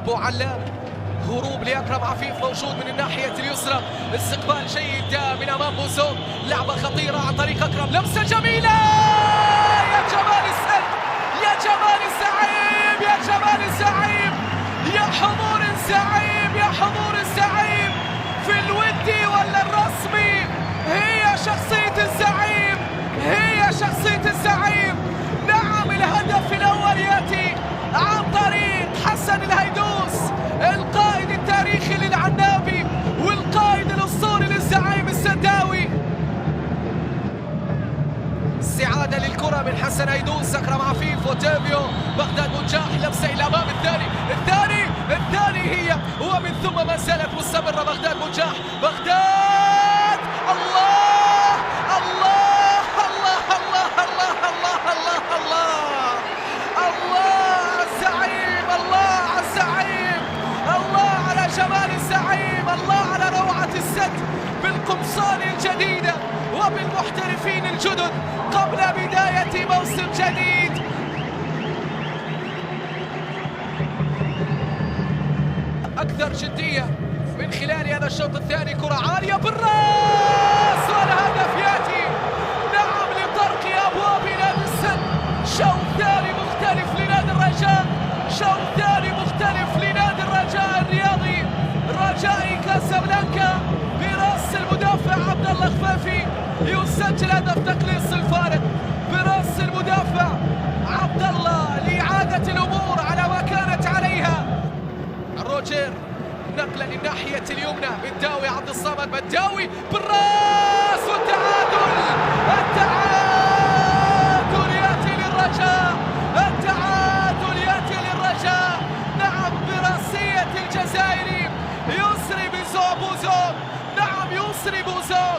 بوعلام، هروب لأكرم عفيف موجود من الناحية اليسرى، استقبال جيد من أمام بوزون، لعبة خطيرة عن طريق أكرم، لمسة جميلة، يا جمال السد، يا جمال الزعيم، يا جمال الزعيم، يا حضور الزعيم، يا حضور الزعيم في الودي ولا الرسمي، هي شخصية الزعيم، هي شخصية الزعيم. نعم، الهدف الأول يأتي عن طريق حسن الهيدوس، القائد التاريخي للعنابي والقائد الأسطوري للزعيم السداوي. استعادة للكرة من حسن هيدوس، أكرم عفيف وتافيو، بغداد بنجاح، لمسة إلى أمام، الثاني هي، ومن ثم ما زالت مستمرة بغداد بنجاح، بغداد، الله الله الله الله الله الله الله الله الزعيم، الله على الزعيم، الله على جمال الزعيم، الله على روعة السد بالقمصان الجديدة وبالمحترفين الجدد قبل بداية موسم جديد. أكثر جدية من خلال هذا الشوط الثاني، كرة عالية بالراس والهدف يأتي، نعم، لطرق أبواب نادي السد. شوط ثاني مختلف لنادي الرجاء، شوط ثاني مختلف لنادي الرجاء الرياضي، رجائي كاسابلانكا، براس المدافع عبد الله خفافي يسجل هدف تقليص الفارق، براس المدافع عبد الله لإعادة الأمور على ما كانت عليها. روجر نقلة للناحية اليمنى، بداوي عبد الصمد، بداوي بالراس والتعادل، التعادل يأتي للرجاء، التعادل يأتي للرجاء، نعم، براسية الجزائري يسري بوزون، نعم، يسري بوزون